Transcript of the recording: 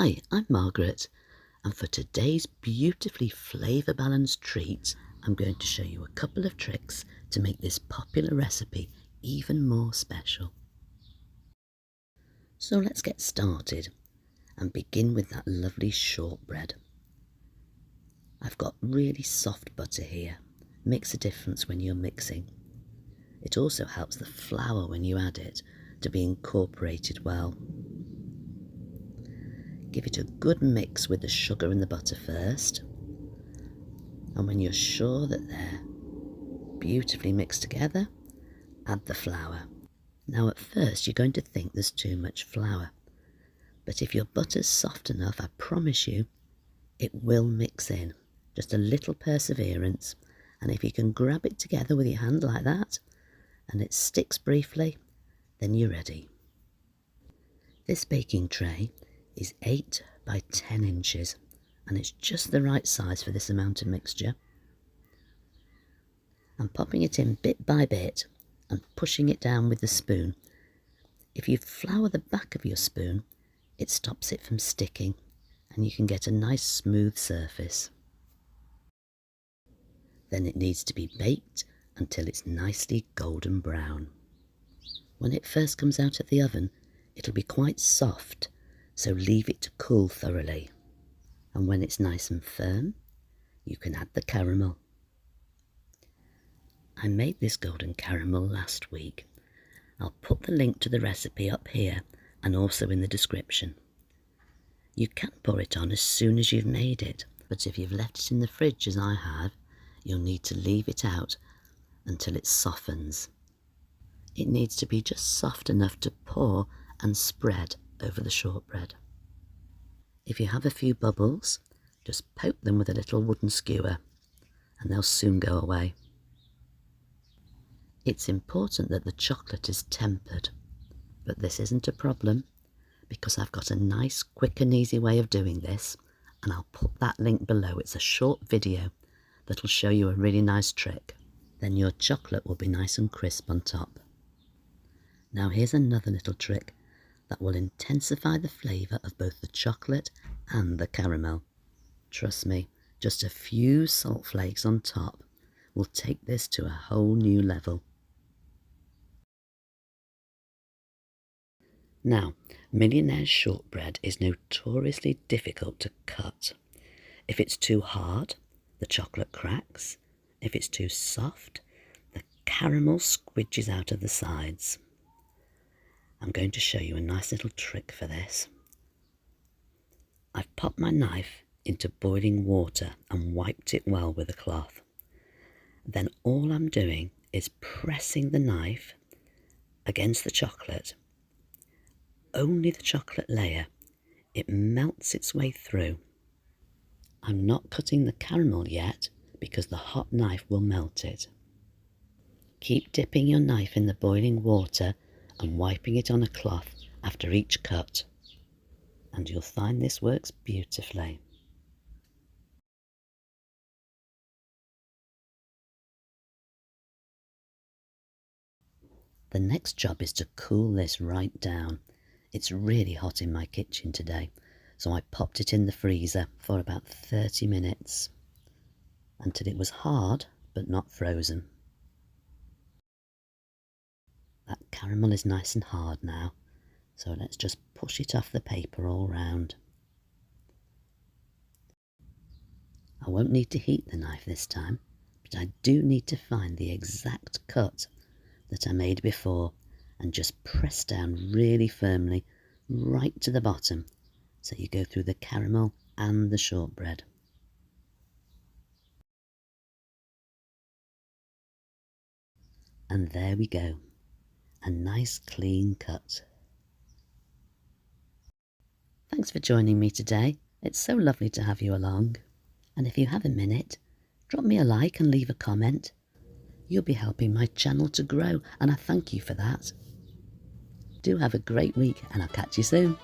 Hi, I'm Margaret, and for today's beautifully flavour-balanced treat, I'm going to show you a couple of tricks to make this popular recipe even more special. So let's get started and begin with that lovely shortbread. I've got really soft butter here. Makes a difference when you're mixing. It also helps the flour when you add it to be incorporated well. Give it a good mix with the sugar and the butter first, and when you're sure that they're beautifully mixed together, add the flour. Now at first you're going to think there's too much flour, but if your butter's soft enough, I promise you, it will mix in. Just a little perseverance, and if you can grab it together with your hand like that, and it sticks briefly, then you're ready. This baking tray is 8 by 10 inches, and it's just the right size for this amount of mixture. I'm popping it in bit by bit and pushing it down with the spoon. If you flour the back of your spoon, it stops it from sticking, and you can get a nice smooth surface. Then it needs to be baked until it's nicely golden brown. When it first comes out of the oven, it'll be quite soft, so leave it to cool thoroughly. And when it's nice and firm, you can add the caramel. I made this golden caramel last week. I'll put the link to the recipe up here and also in the description. You can pour it on as soon as you've made it, but if you've left it in the fridge as I have, you'll need to leave it out until it softens. It needs to be just soft enough to pour and spread over the shortbread. If you have a few bubbles, just poke them with a little wooden skewer and they'll soon go away. It's important that the chocolate is tempered, but this isn't a problem because I've got a nice, quick and easy way of doing this, and I'll put that link below. It's a short video that'll show you a really nice trick. Then your chocolate will be nice and crisp on top. Now here's another little trick that will intensify the flavour of both the chocolate and the caramel. Trust me, just a few salt flakes on top will take this to a whole new level. Now, Millionaire Shortbread is notoriously difficult to cut. If it's too hard, the chocolate cracks. If it's too soft, the caramel squidges out of the sides. I'm going to show you a nice little trick for this. I've popped my knife into boiling water and wiped it well with a cloth. Then all I'm doing is pressing the knife against the chocolate. Only the chocolate layer. It melts its way through. I'm not cutting the caramel yet because the hot knife will melt it. Keep dipping your knife in the boiling water and wiping it on a cloth after each cut, and you'll find this works beautifully. The next job is to cool this right down. It's really hot in my kitchen today, so I popped it in the freezer for about 30 minutes until it was hard but not frozen. That caramel is nice and hard now, so let's just push it off the paper all round. I won't need to heat the knife this time, but I do need to find the exact cut that I made before and just press down really firmly right to the bottom so you go through the caramel and the shortbread. And there we go, a nice clean cut. Thanks for joining me today. It's so lovely to have you along. And if you have a minute, drop me a like and leave a comment. You'll be helping my channel to grow, and I thank you for that. Do have a great week, and I'll catch you soon.